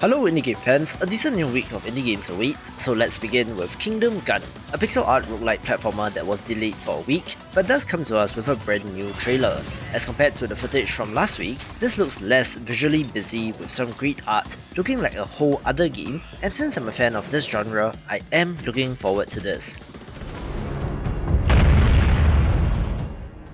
Hello indie game fans, a decent new week of indie games awaits, so let's begin with Kingdom Gun, a pixel art roguelike platformer that was delayed for a week, but does come to us with a brand new trailer. As compared to the footage from last week, this looks less visually busy with some great art, looking like a whole other game, and since I'm a fan of this genre, I am looking forward to this.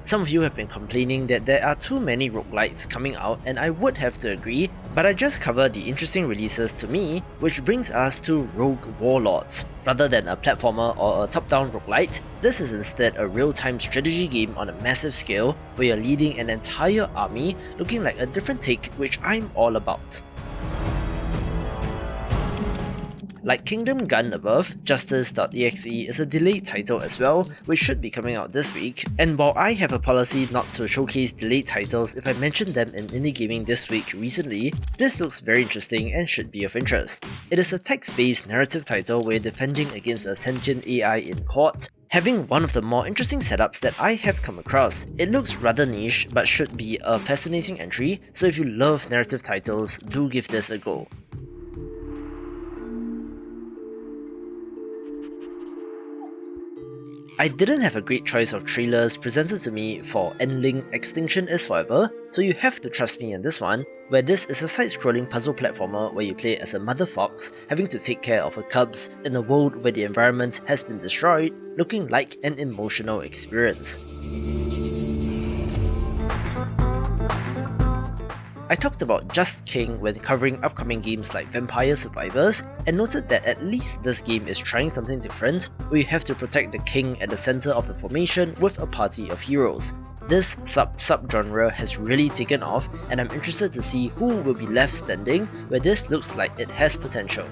Some of you have been complaining that there are too many roguelites coming out, and I would have to agree, but I just cover the interesting releases to me, which brings us to Rogue Warlords. Rather than a platformer or a top-down roguelite, this is instead a real-time strategy game on a massive scale where you're leading an entire army looking like a different take, which I'm all about. Like Kingdom Gun above, Justice.exe is a delayed title as well, which should be coming out this week, and while I have a policy not to showcase delayed titles if I mention them in indie gaming this week recently, this looks very interesting and should be of interest. It is a text-based narrative title where you're defending against a sentient AI in court, having one of the more interesting setups that I have come across. It looks rather niche but should be a fascinating entry, so if you love narrative titles, do give this a go. I didn't have a great choice of trailers presented to me for Endling Extinction is Forever, so you have to trust me on this one, where this is a side-scrolling puzzle platformer where you play as a mother fox having to take care of her cubs in a world where the environment has been destroyed, looking like an emotional experience. I talked about Just King when covering upcoming games like Vampire Survivors, and noted that at least this game is trying something different, where you have to protect the king at the center of the formation with a party of heroes. This sub-genre has really taken off, and I'm interested to see who will be left standing where this looks like it has potential.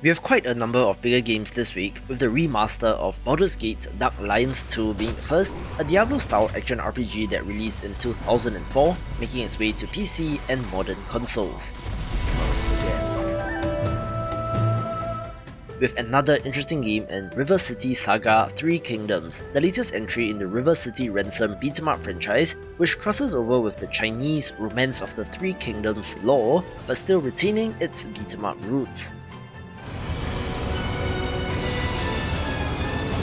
We have quite a number of bigger games this week, with the remaster of Baldur's Gate Dark Alliance 2 being the first, a Diablo-style action RPG that released in 2004, making its way to PC and modern consoles. With another interesting game in River City Saga 3 Kingdoms, the latest entry in the River City Ransom beat-em-up franchise, which crosses over with the Chinese Romance of the Three Kingdoms lore, but still retaining its beat-em-up roots.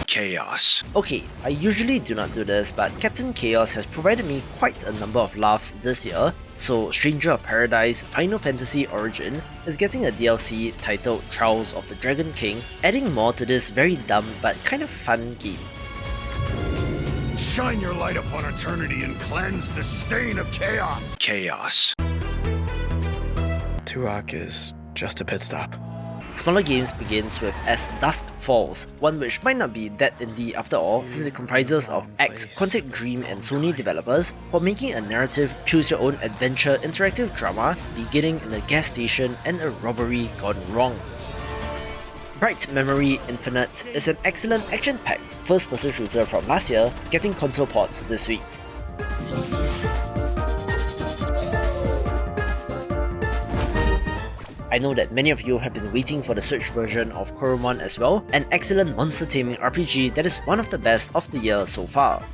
Chaos. Okay, I usually do not do this, but Captain Chaos has provided me quite a number of laughs this year, so Stranger of Paradise Final Fantasy Origin is getting a DLC titled Trials of the Dragon King, adding more to this very dumb but kind of fun game. Shine your light upon eternity and cleanse the stain of chaos. Chaos. Turok is just a pit stop. Smaller Games begins with As Dusk Falls, one which might not be that indie after all, since it comprises of X, Quantic Dream and Sony developers who are making a narrative, choose-your-own adventure interactive drama beginning in a gas station and a robbery gone wrong. Bright Memory Infinite is an excellent action-packed first-person shooter from last year, getting console ports this week. I know that many of you have been waiting for the Switch version of Koromon as well, an excellent monster taming RPG that is one of the best of the year so far.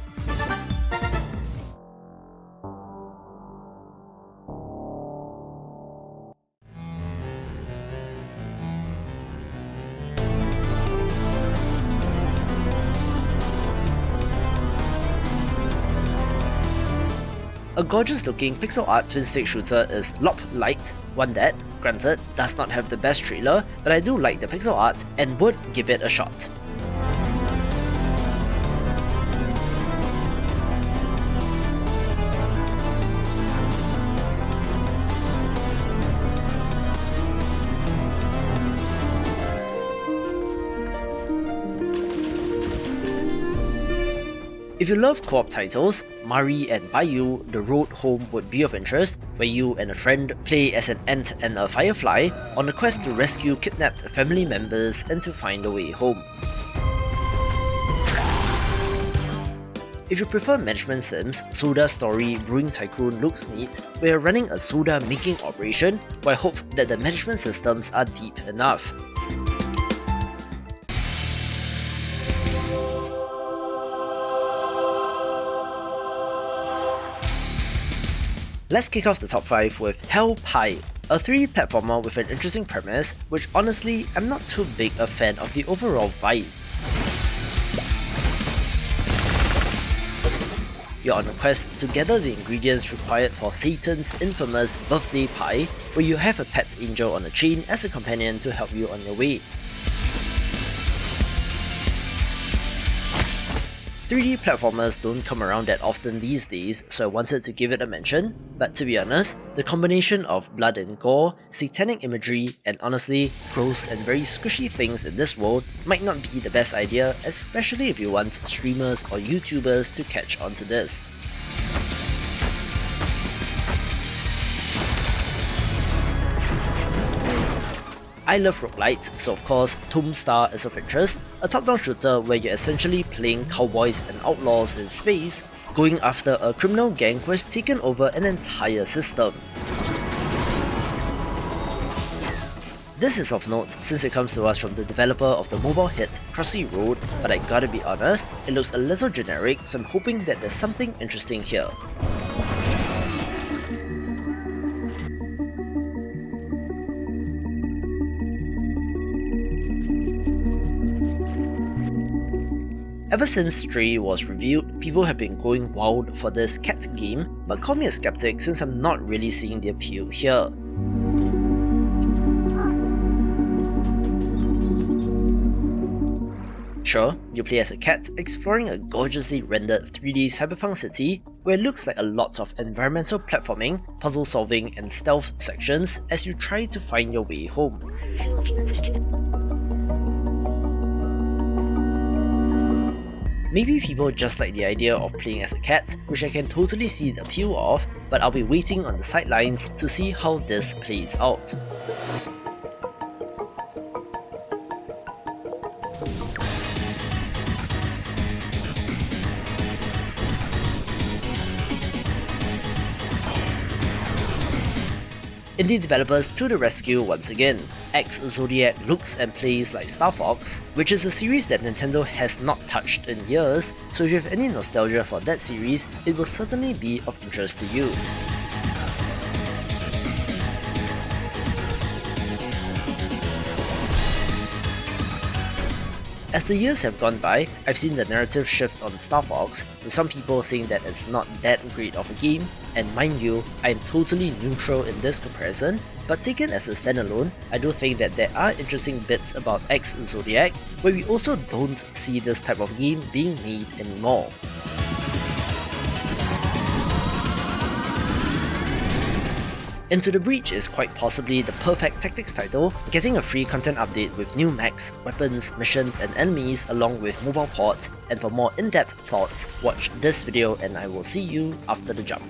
A gorgeous looking pixel art twin-stick shooter is Lop Light, one that, granted, does not have the best trailer, but I do like the pixel art and would give it a shot. If you love co-op titles, Mari and Bayou The Road Home would be of interest, where you and a friend play as an ant and a firefly on a quest to rescue kidnapped family members and to find a way home. If you prefer management sims, Soda Story Brewing Tycoon looks neat. We are running a soda making operation, where I hope that the management systems are deep enough. Let's kick off the top 5 with Hell Pie, a 3D platformer with an interesting premise, which honestly, I'm not too big a fan of the overall vibe. You're on a quest to gather the ingredients required for Satan's infamous birthday pie, where you have a pet angel on a chain as a companion to help you on your way. 3D platformers don't come around that often these days, so I wanted to give it a mention, but to be honest, the combination of blood and gore, satanic imagery, and honestly, gross and very squishy things in this world might not be the best idea, especially if you want streamers or YouTubers to catch on to this. I love roguelites, so of course, Tomb Star is of interest, a top-down shooter where you're essentially playing cowboys and outlaws in space, going after a criminal gang who has taken over an entire system. This is of note since it comes to us from the developer of the mobile hit Crossy Road, but I gotta be honest, it looks a little generic, so I'm hoping that there's something interesting here. Ever since Stray was revealed, people have been going wild for this cat game, but call me a skeptic since I'm not really seeing the appeal here. Sure, you play as a cat exploring a gorgeously rendered 3D cyberpunk city where it looks like a lot of environmental platforming, puzzle solving and stealth sections as you try to find your way home. Maybe people just like the idea of playing as a cat, which I can totally see the appeal of, but I'll be waiting on the sidelines to see how this plays out. Indie developers to the rescue once again. Ex-Zodiac looks and plays like Star Fox, which is a series that Nintendo has not touched in years, so if you have any nostalgia for that series, it will certainly be of interest to you. As the years have gone by, I've seen the narrative shift on Star Fox, with some people saying that it's not that great of a game, and mind you, I'm totally neutral in this comparison, but taken as a standalone, I do think that there are interesting bits about Ex-Zodiac, where we also don't see this type of game being made anymore. Into the Breach is quite possibly the perfect tactics title, getting a free content update with new mechs, weapons, missions and enemies along with mobile ports, and for more in-depth thoughts, watch this video and I will see you after the jump.